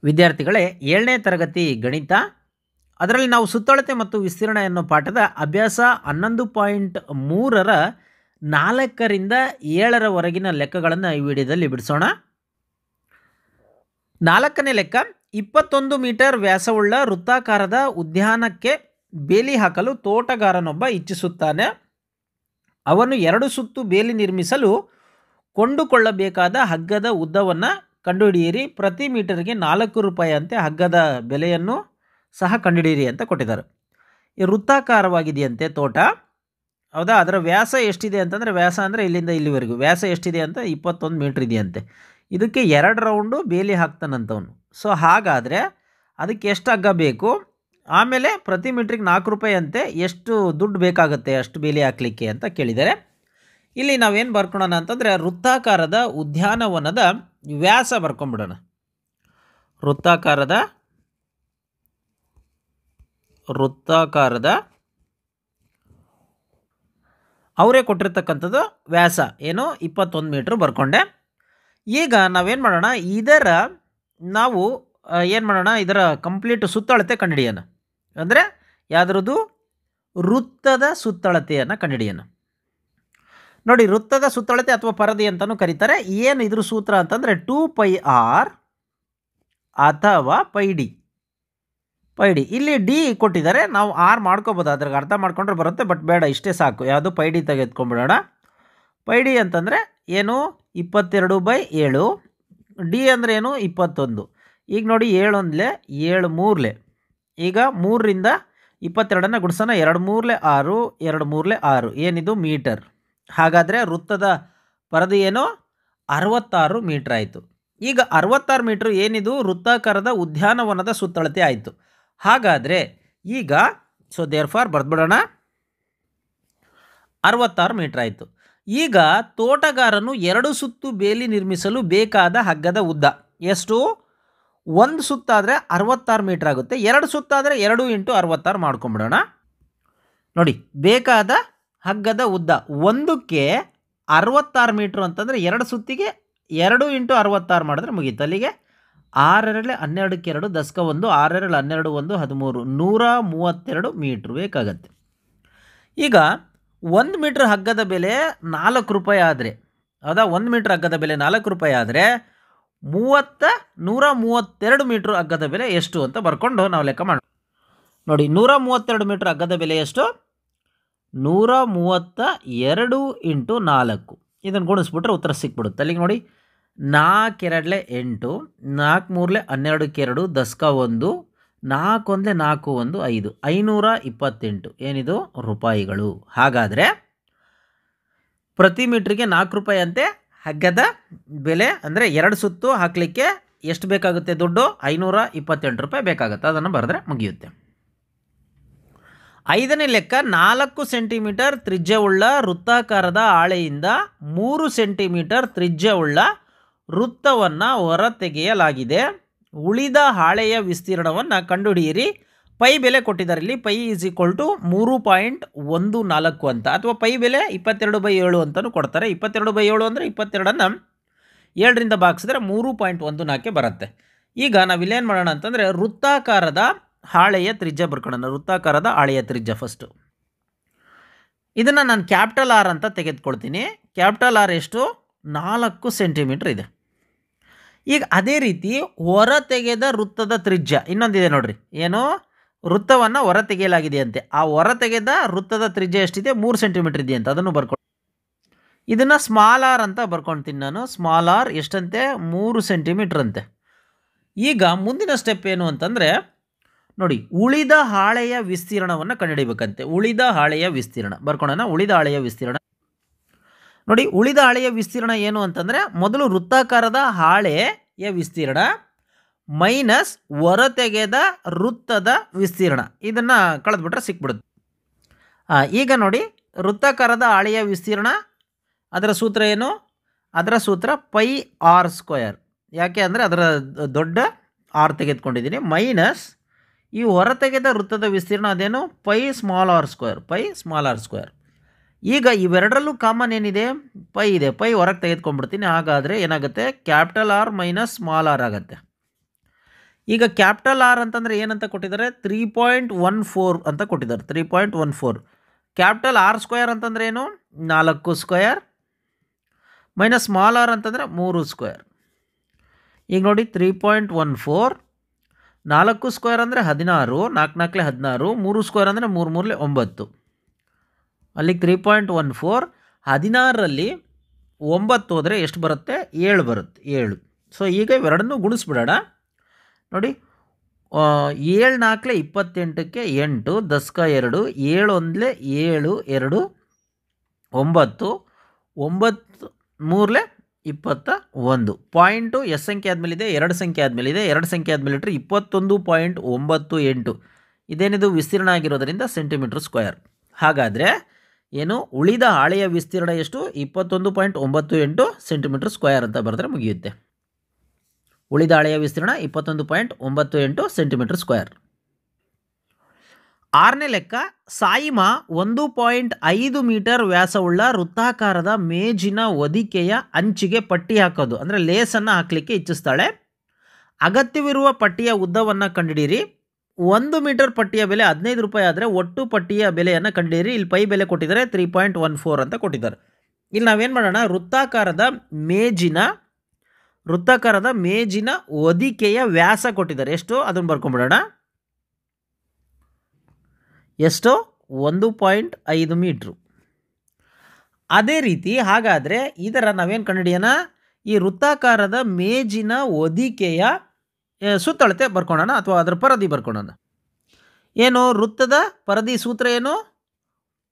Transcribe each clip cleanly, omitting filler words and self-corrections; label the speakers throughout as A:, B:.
A: ವಿದ್ಯಾರ್ಥಿಗಳೇ, 7ನೇ ತರಗತಿ ಗಣಿತ, ಅದರಲ್ಲಿ ನಾವು ಸುತ್ತಳತೆ ಮತ್ತು ವಿಸ್ತೀರ್ಣ ಎನ್ನುವ ಪಾಠದ ಅಭ್ಯಾಸ 11.3ರ 4ರಿಂದ 7ರವರೆಗಿನ ಲೆಕ್ಕಗಳನ್ನು ಈ ವಿಡಿಯೋದಲ್ಲಿ ಬಿಡಿಸೋಣ. 4ನೇ ಲೆಕ್ಕ, 21 ಮೀಟರ್ ವ್ಯಾಸವುಳ್ಳ ವೃತ್ತಾಕಾರದ ಉದ್ಯಾನಕ್ಕೆ ಬೇಲಿ ಹಾಕಲು ತೋಟಗಾರನೊಬ್ಬ ಇಚ್ಛಿಸುತ್ತಾನೆ. ಅವನು 2 ಸುತ್ತು ಬೇಲಿ ನಿರ್ಮಿಸಲು ಕೊಂಡುಕೊಳ್ಳಬೇಕಾದ ಹಗ್ಗದ ಉದ್ದವನ್ನು ಕಂಡುಹಿಡಿಯಿರಿ. ಪ್ರತಿ ಮೀಟರ್ಗೆ 4 ರೂಪಾಯಿ ಅಂತೆ ಹಗ್ಗದ ಬೆಲೆಯನ್ನು ಸಹ ಕಂಡುಹಿಡಿಯಿರಿ ಅಂತ ಕೊಟ್ಟಿದ್ದಾರೆ. ಈ ವೃತ್ತಾಕಾರವಾಗಿದೆಯಂತೆ ತೋಟ, ಹೌದಾ? ಅದರ ವ್ಯಾಸ ಎಷ್ಟಿದೆ ಅಂತಂದರೆ, ವ್ಯಾಸ ಅಂದರೆ ಇಲ್ಲಿಂದ ಇಲ್ಲಿವರೆಗೂ ವ್ಯಾಸ ಎಷ್ಟಿದೆ ಅಂತ 21 ಮೀಟ್ರ್ ಇದೆಯಂತೆ. ಇದಕ್ಕೆ 2 ರೌಂಡು ಬೇಲಿ ಹಾಕ್ತಾನಂತವನು. ಸೊ ಹಾಗಾದರೆ ಅದಕ್ಕೆ ಎಷ್ಟು ಹಗ್ಗ ಬೇಕು, ಆಮೇಲೆ ಪ್ರತಿ ಮೀಟ್ರಿಗೆ 4 ರೂಪಾಯಿ ಅಂತೆ, ಎಷ್ಟು ದುಡ್ಡು ಬೇಕಾಗುತ್ತೆ ಅಷ್ಟು ಬೇಲಿ ಹಾಕಲಿಕ್ಕೆ ಅಂತ ಕೇಳಿದ್ದಾರೆ. ಇಲ್ಲಿ ನಾವೇನು ಬರ್ಕೊಳ್ಳೋಣ ಅಂತಂದರೆ, ವೃತ್ತಾಕಾರದ ಉದ್ಯಾನವನದ ವ್ಯಾಸ ಬರ್ಕೊಂಬಿಡೋಣ. ವೃತ್ತಾಕಾರದ ಅವರೇ ಕೊಟ್ಟಿರ್ತಕ್ಕಂಥದ್ದು ವ್ಯಾಸ ಏನು 21 ಮೀಟ್ರ್ ಬರ್ಕೊಂಡೆ. ಈಗ ನಾವೇನು ಮಾಡೋಣ, ನಾವು ಏನು ಮಾಡೋಣ, ಇದರ ಕಂಪ್ಲೀಟ್ ಸುತ್ತಳತೆ ಕಂಡುಹಿಡಿಯೋಣ. ಅಂದರೆ ಯಾವುದ್ರದ್ದು ವೃತ್ತದ ಸುತ್ತಳತೆಯನ್ನು ಕಂಡುಹಿಡಿಯೋಣ. ನೋಡಿ, ವೃತ್ತದ ಸುತ್ತಳತೆ ಅಥವಾ ಪರದಿ ಅಂತಲೂ ಕರೀತಾರೆ. ಏನು ಇದ್ರ ಸೂತ್ರ ಅಂತಂದರೆ 2πr ಅಥವಾ πd. ಇಲ್ಲಿ ಡಿ ಕೊಟ್ಟಿದ್ದಾರೆ, ನಾವು ಆರ್ ಮಾಡ್ಕೋಬೋದು, ಅದ್ರಾಗ ಅರ್ಥ ಮಾಡ್ಕೊಂಡ್ರೆ ಬರುತ್ತೆ, ಬಟ್ ಬೇಡ, ಇಷ್ಟೇ ಸಾಕು. ಯಾವುದು πd ತೆಗೆದುಕೊಂಡ್ಬಿಡೋಣ. πd ಅಂತಂದರೆ ಏನು 22/7. ಡಿ ಅಂದರೆ ಏನು 21. ಈಗ ನೋಡಿ, 7 1 7 3 ಈಗ 3ರಿಂದ 22 ಗುಡಿಸೋಣ. 2 3 6 2 3 6 ಏನಿದು ಮೀಟರ್. ಹಾಗಾದರೆ ವೃತ್ತದ ಪರದಿ ಏನು 66 ಮೀಟ್ರ್ ಆಯಿತು. ಈಗ 66 ಮೀಟ್ರ್ ಏನಿದು ವೃತ್ತಾಕಾರದ ಉದ್ಯಾನವನದ ಸುತ್ತಳತೆ ಆಯಿತು. ಹಾಗಾದರೆ ಈಗ ದೇರ್ಫಾರ್ ಬರೆದ್ಬಿಡೋಣ, 66 ಮೀಟ್ರ್ ಆಯಿತು. ಈಗ ತೋಟಗಾರನು 2 ಸುತ್ತು ಬೇಲಿ ನಿರ್ಮಿಸಲು ಬೇಕಾದ ಹಗ್ಗದ ಉದ್ದ ಎಷ್ಟು? 1 ಸುತ್ತಾದರೆ 66 ಮೀಟ್ರ್ ಆಗುತ್ತೆ. 2 ಸುತ್ತಾದರೆ 2 × 66 ಮಾಡ್ಕೊಂಬಿಡೋಣ. ನೋಡಿ, ಬೇಕಾದ ಹಗ್ಗದ ಉದ್ದ ಒಂದಕ್ಕೆ 66 ಮೀಟ್ರ್ ಅಂತಂದರೆ 2 ಸುತ್ತಿಗೆ 2 × 66 ಮಾಡಿದ್ರೆ ಮುಗೀತು. ಅಲ್ಲಿಗೆ 6 2 12 2 10 1 6 2 12 1 13 132 ಮೀಟ್ರ್ ಬೇಕಾಗತ್ತೆ. ಈಗ 1 ಮೀಟ್ರ್ ಹಗ್ಗದ ಬೆಲೆ 4 ರೂಪಾಯಿ ಆದರೆ, ಹೌದಾ? 1 ಮೀಟ್ರ್ ಹಗ್ಗದ ಬೆಲೆ 4 ರೂಪಾಯಿ ಆದರೆ 132 ಮೀಟ್ರ್ ಹಗ್ಗದ ಬೆಲೆ ಎಷ್ಟು ಅಂತ ಬರ್ಕೊಂಡು ನಾವು ಲೆಕ್ಕ ಮಾಡೋಣ. ನೋಡಿ, 132 ಮೀಟ್ರ್ ಹಗ್ಗದ ಬೆಲೆ ಎಷ್ಟು? 132 × 4. ಇದನ್ನು ಗುಣಿಸ್ಬಿಟ್ರೆ ಉತ್ತರ ಸಿಕ್ಬಿಡುತ್ತೆ. ಅಲ್ಲಿಗೆ ನೋಡಿ, 4 2 8 4 3 12 2 10 1 4 1 4 1 5 528 ಏನಿದು ರೂಪಾಯಿಗಳು. ಹಾಗಾದರೆ ಪ್ರತಿ ಮೀಟ್ರಿಗೆ 4 ರೂಪಾಯಿ ಅಂತೆ ಹಗ್ಗದ ಬೆಲೆ. ಅಂದರೆ 2 ಸುತ್ತು ಹಾಕಲಿಕ್ಕೆ ಎಷ್ಟು ಬೇಕಾಗುತ್ತೆ ದುಡ್ಡು? 528 ರೂಪಾಯಿ ಬೇಕಾಗುತ್ತೆ. ಅದನ್ನು ಬರೆದ್ರೆ ಮುಗಿಯುತ್ತೆ. 5ನೇ ಲೆಕ್ಕ, 4 ಸೆಂಟಿಮೀಟರ್ ತ್ರಿಜ್ಯವುಳ್ಳ ವೃತ್ತಾಕಾರದ ಹಾಳೆಯಿಂದ 3 ಸೆಂಟಿಮೀಟರ್ ತ್ರಿಜ್ಯವುಳ್ಳ ವೃತ್ತವನ್ನು ಹೊರತೆಗೆಯಲಾಗಿದೆ. ಉಳಿದ ಹಾಳೆಯ ವಿಸ್ತೀರ್ಣವನ್ನು ಕಂಡುಹಿಡಿಯಿರಿ. ಪೈ ಬೆಲೆ ಕೊಟ್ಟಿದ್ದಾರೆ. ಇಲ್ಲಿ ಪೈ = 3.14 ಅಂತ, ಅಥವಾ ಪೈ ಬೆಲೆ 22/7 ಅಂತಲೂ ಕೊಡ್ತಾರೆ. 22/7 ಅಂದರೆ 22ನ್ನು 7ರಿಂದ ಭಾಗಿಸಿದ್ರೆ 3.14 ಬರುತ್ತೆ. ಈಗ ನಾವಿಲ್ಲೇನು ಮಾಡೋಣ ಅಂತಂದರೆ, ವೃತ್ತಾಕಾರದ ಹಾಳೆಯ ತ್ರಿಜ್ಯ ಬರ್ಕೊಳ್ಳೋಣ. ವೃತ್ತಾಕಾರದ ಹಾಳೆಯ ತ್ರಿಜ್ಯ ಫಸ್ಟು. ಇದನ್ನು ನಾನು ಕ್ಯಾಪಿಟಲ್ ಆರ್ ಅಂತ ತೆಗೆದುಕೊಳ್ತೀನಿ. ಕ್ಯಾಪಿಟಲ್ ಆರ್ ಎಷ್ಟು? 4 ಸೆಂಟಿಮೀಟ್ರ್ ಇದೆ. ಈಗ ಅದೇ ರೀತಿ ಹೊರ ತೆಗೆದ ವೃತ್ತದ ತ್ರಿಜ್ಯ ಇನ್ನೊಂದಿದೆ ನೋಡ್ರಿ. ಏನು? ವೃತ್ತವನ್ನು ಹೊರ ತೆಗೆಯಲಾಗಿದೆಯಂತೆ. ಆ ಹೊರ ತೆಗೆದ ವೃತ್ತದ ತ್ರಿಜ್ಯ ಎಷ್ಟಿದೆ? 3 ಸೆಂಟಿಮೀಟ್ರ್ ಇದೆಯಂತೆ. ಅದನ್ನು ಬರ್ಕೊಂಡು ಇದನ್ನು ಸ್ಮಾಲ್ ಆರ್ ಅಂತ ಬರ್ಕೊಳ್ತೀನಿ ನಾನು. Small R ಎಷ್ಟಂತೆ? 3 ಸೆಂಟಿಮೀಟ್ರ್ ಅಂತೆ. ಈಗ ಮುಂದಿನ ಸ್ಟೆಪ್ ಏನು ಅಂತಂದರೆ, ನೋಡಿ, ಉಳಿದ ಹಾಳೆಯ ವಿಸ್ತೀರ್ಣವನ್ನು ಕಂಡುಹಿಡಿಬೇಕಂತೆ. ಉಳಿದ ಹಾಳೆಯ ವಿಸ್ತೀರ್ಣ ಬರ್ಕೊಳ್ಳೋಣ. ಉಳಿದ ಹಾಳೆಯ ವಿಸ್ತೀರ್ಣ ನೋಡಿ, ಉಳಿದ ಹಾಳೆಯ ವಿಸ್ತೀರ್ಣ ಏನು ಅಂತಂದರೆ, ಮೊದಲು ವೃತ್ತಾಕಾರದ ಹಾಳೆಯ ವಿಸ್ತೀರ್ಣ ಮೈನಸ್ ಹೊರತೆಗೆದ ವೃತ್ತದ ವಿಸ್ತೀರ್ಣ. ಇದನ್ನು ಕಳೆದ್ಬಿಟ್ರೆ ಸಿಕ್ಬಿಡುತ್ತೆ. ಈಗ ನೋಡಿ, ವೃತ್ತಾಕಾರದ ಹಾಳೆಯ ವಿಸ್ತೀರ್ಣ ಅದರ ಸೂತ್ರ ಏನು? ಅದರ ಸೂತ್ರ πr². ಯಾಕೆ ಅಂದರೆ ಅದರ ದೊಡ್ಡ ಆರ್ ತೆಗೆದುಕೊಂಡಿದ್ದೀನಿ, ಮೈನಸ್ ಈ ಹೊರತೆಗೆದ ವೃತ್ತದ ವಿಸ್ತೀರ್ಣ ಅದೇನು? πr². ಈಗ ಇವೆರಡರಲ್ಲೂ ಕಾಮನ್ ಏನಿದೆ? ಪೈ ಇದೆ. ಪೈ ಹೊರಗೆ ತೆಗೆದುಕೊಂಡ್ಬಿಡ್ತೀನಿ. ಹಾಗಾದರೆ ಏನಾಗುತ್ತೆ? Capital R minus small R ಆಗುತ್ತೆ. ಈಗ ಕ್ಯಾಪಿಟಲ್ ಆರ್ ಅಂತಂದರೆ ಏನಂತ ಕೊಟ್ಟಿದ್ದಾರೆ 3.14 ಅಂತ ಕೊಟ್ಟಿದ್ದಾರೆ 3.14. ಕ್ಯಾಪಿಟಲ್ ಆರ್ ಸ್ಕ್ವೇರ್ ಅಂತಂದರೆ ಏನು 4 ಸ್ಕ್ವೇರ್ ಮೈನಸ್ ಸ್ಮಾಲ್ ಆರ್ ಅಂತಂದರೆ 3 ಸ್ಕ್ವೇರ್. ಈಗ ನೋಡಿ 3.14 4 ಸ್ಕ್ವೇರ್ ಅಂದರೆ 16, 4 4 16, 3 ಸ್ಕ್ವೇರ್ ಅಂದರೆ 3 3 9. ಅಲ್ಲಿಗೆ 3.14 16ರಲ್ಲಿ 9 ಹೋದರೆ ಎಷ್ಟು ಬರುತ್ತೆ 7 ಬರುತ್ತೆ 7. ಸೊ ಈಗ ಇವೆರಡನ್ನೂ ಗುಣಿಸ್ಬಿಡೋಣ. ನೋಡಿ 7 4 28ಕ್ಕೆ 8 10 2 7 1 7 2 9 9 3 21. ಪಾಯಿಂಟು ಎಸ್ ಸಂಖ್ಯೆ ಆದಮೇಲಿದೆ 2 ಸಂಖ್ಯೆ ಆದಮೇಲಿದೆ 2 ಸಂಖ್ಯೆ ಆದಮೇಲೆ ಇಟ್ಟರೆ 21.98. ಇದೇನಿದು ವಿಸ್ತೀರ್ಣ ಆಗಿರೋದರಿಂದ ಸೆಂಟಿಮೀಟ್ರ್ ಸ್ಕ್ವೇರ್. ಹಾಗಾದರೆ ಏನು ಉಳಿದ ಹಾಳೆಯ ವಿಸ್ತೀರ್ಣ ಎಷ್ಟು 21.98 ಸೆಂಟಿಮೀಟ್ರ್ ಸ್ಕ್ವೇರ್ ಅಂತ ಬರೆದ್ರೆ ಮುಗಿಯುತ್ತೆ. ಉಳಿದ ಹಾಳೆಯ ವಿಸ್ತೀರ್ಣ 21.98 ಸೆಂಟಿಮೀಟ್ರ್ ಸ್ಕ್ವೇರ್. 6ನೇ ಲೆಕ್ಕ, ಸಾಯಿಮ 1.5 ಮೀಟರ್ ವ್ಯಾಸವುಳ್ಳ ವೃತ್ತಾಕಾರದ ಮೇಜಿನ ಹೊದಿಕೆಯ ಅಂಚಿಗೆ ಪಟ್ಟಿ ಹಾಕೋದು ಅಂದರೆ ಲೇಸನ್ನು ಹಾಕಲಿಕ್ಕೆ ಇಚ್ಛಿಸ್ತಾಳೆ. ಅಗತ್ಯವಿರುವ ಪಟ್ಟಿಯ ಉದ್ದವನ್ನು ಕಂಡುಹಿಡಿಯಿರಿ. 1 ಮೀಟರ್ ಪಟ್ಟಿಯ ಬೆಲೆ 15 ರೂಪಾಯಿ ಆದರೆ ಒಟ್ಟು ಪಟ್ಟಿಯ ಬೆಲೆಯನ್ನು ಕಂಡುಹಿಡಿಯಿರಿ. ಇಲ್ಲಿ ಪೈ ಬೆಲೆ ಕೊಟ್ಟಿದ್ದಾರೆ 3.14 ಅಂತ ಕೊಟ್ಟಿದ್ದಾರೆ. ಇಲ್ಲಿ ನಾವೇನು ಮಾಡೋಣ, ವೃತ್ತಾಕಾರದ ಮೇಜಿನ ಹೊದಿಕೆಯ ವ್ಯಾಸ ಕೊಟ್ಟಿದ್ದಾರೆ. ಎಷ್ಟು ಅದನ್ನು ಬರ್ಕೊಂಬಿಡೋಣ. ಎಷ್ಟು 1.5 ಮೀಟ್ರು. ಅದೇ ರೀತಿ ಹಾಗಾದರೆ ಇದರ ನಾವೇನು ಕಂಡುಹಿಡಿಯೋಣ, ಈ ವೃತ್ತಾಕಾರದ ಮೇಜಿನ ಹೊದಿಕೆಯ ಸುತ್ತಳತೆ ಬರ್ಕೊಳ್ಳೋಣ ಅಥವಾ ಅದರ ಪರದಿ ಬರ್ಕೊಳ್ಳೋಣ. ಏನು ವೃತ್ತದ ಪರದಿ ಸೂತ್ರ ಏನು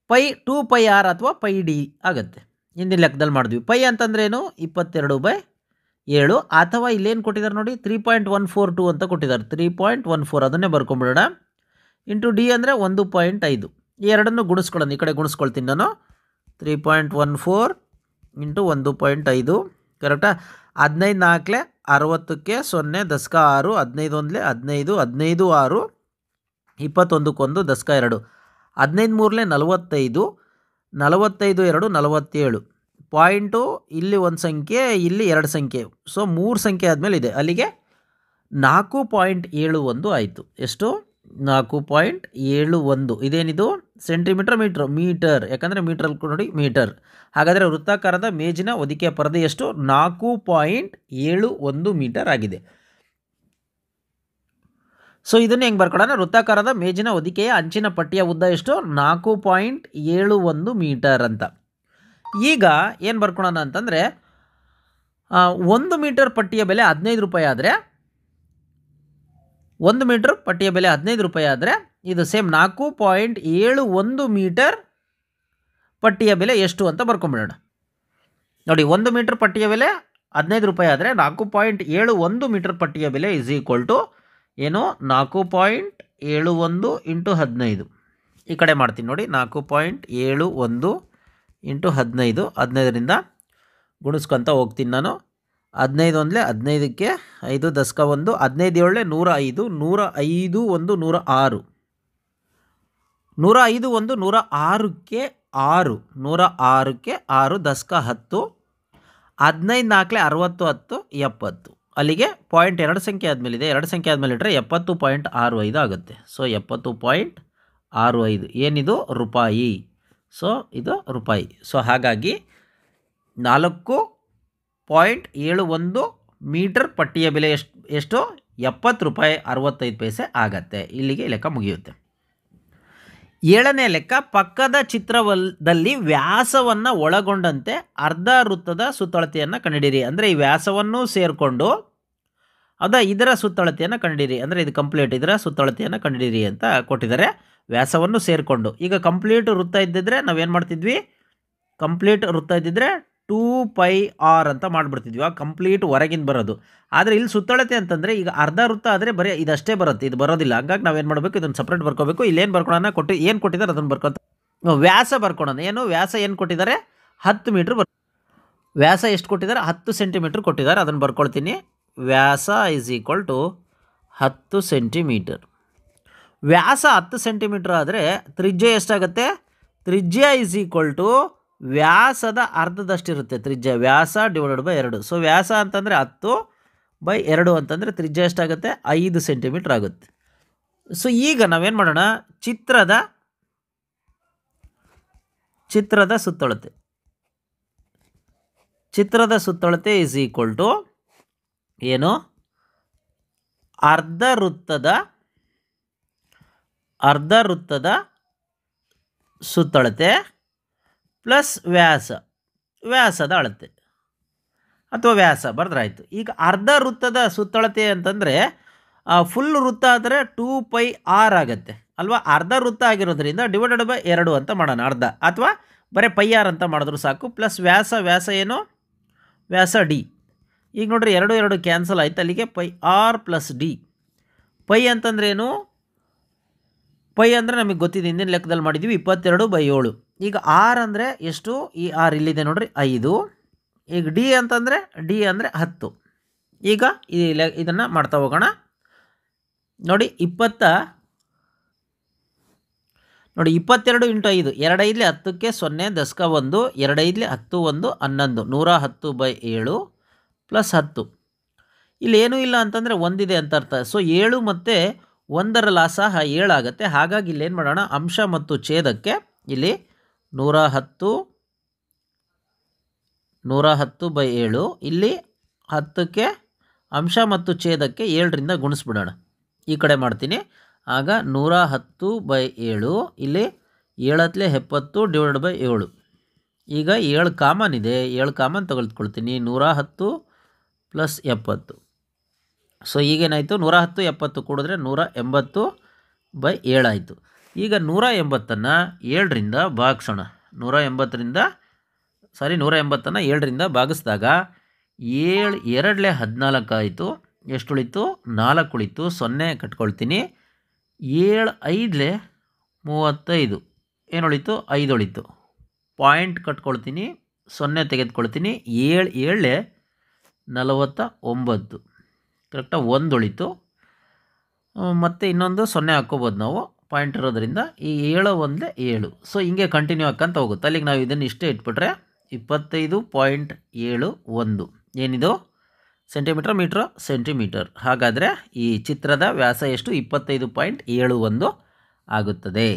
A: ಪೈ 2πr ಅಥವಾ ಪೈ ಡಿ ಆಗುತ್ತೆ. ಹಿಂದಿನ ಲೆಕ್ಕದಲ್ಲಿ ಮಾಡಿದ್ವಿ. ಪೈ ಅಂತಂದ್ರೆ ಏನು 22/7 ಅಥವಾ ಇಲ್ಲೇನು ಕೊಟ್ಟಿದ್ದಾರೆ ನೋಡಿ 3.142 ಅಂತ ಕೊಟ್ಟಿದ್ದಾರೆ. 3.14 ಅದನ್ನೇ ಬರ್ಕೊಂಬಿಡೋಣ. ಇಂಟು ಡಿ ಅಂದರೆ 1.5. ಈ ಎರಡನ್ನು ಗುಣಿಸ್ಕೊಳ್ಳೋಣ. ಈ ಕಡೆ ಗುಣಿಸ್ಕೊಳ್ತೀನಿ ನಾನು. 3.14 ಇಂಟು 1.5 ಕರೆಕ್ಟಾ. 15 4 60ಕ್ಕೆ 0 10 6 15 1 15 15 6 21 1 10 2 15 3 45 45 2 47. ಪಾಯಿಂಟು ಇಲ್ಲಿ ಒಂದು ಸಂಖ್ಯೆ ಇಲ್ಲಿ 2 ಸಂಖ್ಯೆ. ಸೊ 3 ಸಂಖ್ಯೆ ಆದಮೇಲೆ ಇದೆ. ಅಲ್ಲಿಗೆ 4.71 ಆಯಿತು. ಎಷ್ಟು 4.71. ಇದೇನಿದು ಸೆಂಟಿಮೀಟರ್ ಮೀಟರ್ ಯಾಕಂದರೆ ಮೀಟ್ರಲ್ಲಿ ನೋಡಿ ಮೀಟರ್. ಹಾಗಾದರೆ ವೃತ್ತಾಕಾರದ ಮೇಜಿನ ಹೊದಿಕೆಯ ಪರದೆ ಎಷ್ಟು 4.71 ಮೀಟರ್ ಆಗಿದೆ. ಸೊ ಇದನ್ನು ಹೆಂಗೆ ಬರ್ಕೊಳ್ಳೋಣ, ವೃತ್ತಾಕಾರದ ಮೇಜಿನ ಹೊದಿಕೆಯ ಅಂಚಿನ ಪಟ್ಟಿಯ ಉದ್ದ ಎಷ್ಟು 4.71 ಮೀಟರ್ ಅಂತ. ಈಗ ಏನು ಬರ್ಕೊಳ್ಳೋಣ ಅಂತಂದರೆ 1 ಮೀಟರ್ ಪಟ್ಟಿಯ ಬೆಲೆ 15 ರೂಪಾಯಿ ಆದರೆ 1 ಮೀಟರ್ ಪಟ್ಟಿಯ ಬೆಲೆ 15 ರೂಪಾಯಿ ಆದರೆ ಇದು ಸೇಮ್ 4.71 ಮೀಟರ್ ಪಟ್ಟಿಯ ಬೆಲೆ ಎಷ್ಟು ಅಂತ ಬರ್ಕೊಂಬಿಡೋಣ. ನೋಡಿ 1 ಮೀಟರ್ ಪಟ್ಟಿಯ ಬೆಲೆ 15 ರೂಪಾಯಿ ಆದರೆ 4.71 ಮೀಟರ್ ಪಟ್ಟಿಯ ಬೆಲೆ ಇಸ್ ಈಕ್ವಲ್ ಟು ಏನು 4.71 ಇಂಟು 15. ಈ ಕಡೆ ಮಾಡ್ತೀನಿ ನೋಡಿ. 4.71 ಇಂಟು 15 15ರಿಂದ ಗುಣಿಸ್ಕೊತ ಹೋಗ್ತೀನಿ ನಾನು. 15 1 15ಕ್ಕೆ 5 10 1 15 7 105 105 1 106 105 1 106ಕ್ಕೆ 6 106ಕ್ಕೆ 6 10 10 15 4 60 10 70. ಅಲ್ಲಿಗೆ ಪಾಯಿಂಟ್ 2 ಸಂಖ್ಯೆ ಆದಮೇಲಿದೆ. 2 ಸಂಖ್ಯೆ ಆದಮೇಲೆ ಇಟ್ಟರೆ 70.65 ಆಗುತ್ತೆ. ಸೊ 70.65 ಏನಿದು ರೂಪಾಯಿ. ಸೊ ಇದು ರೂಪಾಯಿ. ಸೊ ಹಾಗಾಗಿ 4.71 ಮೀಟರ್ ಪಟ್ಟಿಯ ಬೆಲೆ ಎಷ್ಟು 70 ರೂಪಾಯಿ 65 ಪೈಸೆ ಆಗತ್ತೆ. ಇಲ್ಲಿಗೆ ಲೆಕ್ಕ ಮುಗಿಯುತ್ತೆ. 7ನೇ ಲೆಕ್ಕ, ಪಕ್ಕದ ಚಿತ್ರದಲ್ಲಿ ವ್ಯಾಸವನ್ನು ಒಳಗೊಂಡಂತೆ ಅರ್ಧ ವೃತ್ತದ ಸುತ್ತಳತೆಯನ್ನು ಕಂಡುಹಿಡಿಯಿರಿ. ಅಂದರೆ ಈ ವ್ಯಾಸವನ್ನು ಸೇರಿಕೊಂಡು ಇದರ ಸುತ್ತಳತೆಯನ್ನು ಕಂಡುಹಿಡಿಯಿರಿ. ಅಂದರೆ ಇದು ಕಂಪ್ಲೀಟ್ ಇದರ ಸುತ್ತಳತೆಯನ್ನು ಕಂಡುಹಿಡಿಯಿರಿ ಅಂತ ಕೊಟ್ಟಿದ್ದಾರೆ. ವ್ಯಾಸವನ್ನು ಸೇರಿಕೊಂಡು. ಈಗ ಕಂಪ್ಲೀಟ್ ವೃತ್ತ ಇದ್ದಿದ್ರೆ ನಾವೇನು ಮಾಡ್ತಿದ್ವಿ, ಕಂಪ್ಲೀಟ್ ವೃತ್ತ ಇದ್ದಿದ್ರೆ 2πr ಅಂತ ಮಾಡಿಬಿಡ್ತಿದ್ವಿ. ಆ ಕಂಪ್ಲೀಟ್ ಹೊರಗಿಂದ ಬರೋದು. ಆದರೆ ಇಲ್ಲಿ ಸುತ್ತಳತೆ ಅಂತಂದರೆ ಈಗ ಅರ್ಧ ವೃತ್ತ ಆದರೆ ಬರೀ ಇದಷ್ಟೇ ಬರುತ್ತೆ, ಇದು ಬರೋದಿಲ್ಲ. ಹಂಗಾಗಿ ನಾವೇನು ಮಾಡಬೇಕು, ಇದನ್ನು ಸಪ್ರೇಟ್ ಬರ್ಕೋಬೇಕು. ಇಲ್ಲೇನು ಬರ್ಕೊಳ್ಳೋಣ, ಏನು ಕೊಟ್ಟಿದ್ದಾರೆ ಅದನ್ನು ಬರ್ಕೊತ ವ್ಯಾಸ ಬರ್ಕೊಳ್ಳೋಣ. ಏನು ವ್ಯಾಸ ಏನು ಕೊಟ್ಟಿದ್ದಾರೆ 10 ಮೀಟ್ರ್ ವ್ಯಾಸ ಎಷ್ಟು ಕೊಟ್ಟಿದ್ದಾರೆ 10 ಸೆಂಟಿಮೀಟ್ರ್ ಕೊಟ್ಟಿದ್ದಾರೆ. ಅದನ್ನು ಬರ್ಕೊಳ್ತೀನಿ. ವ್ಯಾಸ ಇಸ್ ಈಕ್ವಲ್ ಟು 10 ಸೆಂಟಿಮೀಟರ್. ವ್ಯಾಸ 10 ಸೆಂಟಿಮೀಟ್ರ್ ಆದರೆ ತ್ರಿಜ್ಯ ಎಷ್ಟಾಗುತ್ತೆ, ತ್ರಿಜ್ಯ ಇಸ್ ಈಕ್ವಲ್ ಟು ವ್ಯಾಸದ ಅರ್ಧದಷ್ಟಿರುತ್ತೆ ತ್ರಿಜ್ಯ. ವ್ಯಾಸ ಡಿವೈಡೆಡ್ ಬೈ 2. ಸೊ ವ್ಯಾಸ ಅಂತಂದರೆ 10 ಬೈ 2 ಅಂತಂದರೆ ತ್ರಿಜ್ಯ ಎಷ್ಟಾಗುತ್ತೆ 5 ಸೆಂಟಿಮೀಟ್ರ್ ಆಗುತ್ತೆ. ಸೊ ಈಗ ನಾವೇನು ಮಾಡೋಣ, ಚಿತ್ರದ ಸುತ್ತಳತೆ ಈಸ್ ಈಕ್ವಲ್ ಟು ಏನು, ಅರ್ಧ ವೃತ್ತದ ಸುತ್ತಳತೆ ಪ್ಲಸ್ ವ್ಯಾಸದ ಅಳತೆ ಅಥವಾ ವ್ಯಾಸ ಬರೆದ್ರಾಯ್ತು. ಈಗ ಅರ್ಧ ವೃತ್ತದ ಸುತ್ತಳತೆ ಅಂತಂದರೆ ಫುಲ್ ವೃತ್ತ ಆದರೆ 2πr ಆಗುತ್ತೆ ಅಲ್ವಾ. ಅರ್ಧ ವೃತ್ತ ಆಗಿರೋದ್ರಿಂದ ಡಿವೈಡೆಡ್ ಬೈ 2 ಅಂತ ಮಾಡೋಣ, ಅರ್ಧ, ಅಥವಾ ಬರೀ πr ಅಂತ ಮಾಡಿದ್ರು ಸಾಕು. ಪ್ಲಸ್ ವ್ಯಾಸ ಏನು, ವ್ಯಾಸ ಡಿ. ಈಗ ನೋಡ್ರಿ 2 ಕ್ಯಾನ್ಸಲ್ ಆಯ್ತು, ಅಲ್ಲಿಗೆ πr ಪ್ಲಸ್ ಡಿ. ಪೈ ಅಂತಂದ್ರೆ ಏನು, ಪೈ ಅಂದರೆ ನಮಗೆ ಗೊತ್ತಿದೆ, ಹಿಂದಿನ ಲೆಕ್ಕದಲ್ಲಿ ಮಾಡಿದ್ದೀವಿ 22/7. ಈಗ ಆರ್ ಅಂದರೆ ಎಷ್ಟು, ಈ ಆರ್ ಇಲ್ಲಿದೆ ನೋಡ್ರಿ 5. ಈಗ ಡಿ ಅಂತಂದರೆ 10. ಈಗ ಇದನ್ನು ಮಾಡ್ತಾ ಹೋಗೋಣ ನೋಡಿ. 22 × 5, 2 5 10ಕ್ಕೆ 0, ದಶಕ 1, 2 5 10 1 11, 110/7 ಪ್ಲಸ್ 10. ಇಲ್ಲಿ ಏನೂ ಇಲ್ಲ ಅಂತಂದರೆ ಒಂದಿದೆ ಅಂತ ಅರ್ಥ. ಸೊ 7 ಮತ್ತು 1ರ ಲಾಸ 7 ಆಗುತ್ತೆ. ಹಾಗಾಗಿ ಇಲ್ಲಿ ಏನು ಮಾಡೋಣ, ಅಂಶ ಮತ್ತು ಛೇದಕ್ಕೆ ಇಲ್ಲಿ 110/7, ಇಲ್ಲಿ 10ಕ್ಕೆ ಅಂಶ ಮತ್ತು ಛೇದಕ್ಕೆ 7ರಿಂದ ಗುಣಿಸ್ಬಿಡೋಣ. ಈ ಕಡೆ ಮಾಡ್ತೀನಿ. ಆಗ 110/7, ಇಲ್ಲಿ 7 70 ಡಿವೈಡ್ ಬೈ 7. ಈಗ 7 ಕಾಮನ್ ಇದೆ, 7 ಕಾಮನ್ ತೆಗೆದುಕೊಳ್ತೀನಿ. 110 ಪ್ಲಸ್ 70. ಸೊ ಈಗೇನಾಯಿತು, 110 70 ಕೂಡಿದ್ರೆ 180/7 ಆಯಿತು. ಈಗ 180ನ್ನು 7ರಿಂದ ಭಾಗಿಸೋಣ. 180ನ್ನು 7ರಿಂದ ಭಾಗಿಸಿದಾಗ 7 2 14 ಆಯಿತು. ಎಷ್ಟು ಉಳಿತು, 4 ಉಳಿತು. 0 ಕಟ್ಕೊಳ್ತೀನಿ. 7 5 35, ಏನು ಉಳಿತು, 5 ಉಳಿತು. ಪಾಯಿಂಟ್ ಕಟ್ಕೊಳ್ತೀನಿ, 0 ತೆಗೆದುಕೊಳ್ತೀನಿ. 7 7 49, ಕರೆಕ್ಟಾಗಿ 1 ಉಳಿತು. ಮತ್ತು ಇನ್ನೊಂದು 0 ಹಾಕ್ಕೋಬೋದು ನಾವು, ಪಾಯಿಂಟ್ ಇರೋದ್ರಿಂದ. ಈ 7 1 7. ಸೊ ಹಿಂಗೆ ಕಂಟಿನ್ಯೂ ಹಾಕಂತ ಹೋಗುತ್ತೆ. ಅಲ್ಲಿಗೆ ನಾವು ಇದನ್ನು ಇಷ್ಟೇ ಇಟ್ಬಿಟ್ರೆ 25.71 ಏನಿದು, ಸೆಂಟಿಮೀಟರ್. ಹಾಗಾದರೆ ಈ ಚಿತ್ರದ ವ್ಯಾಸ ಎಷ್ಟು, 25.71 ಆಗುತ್ತದೆ.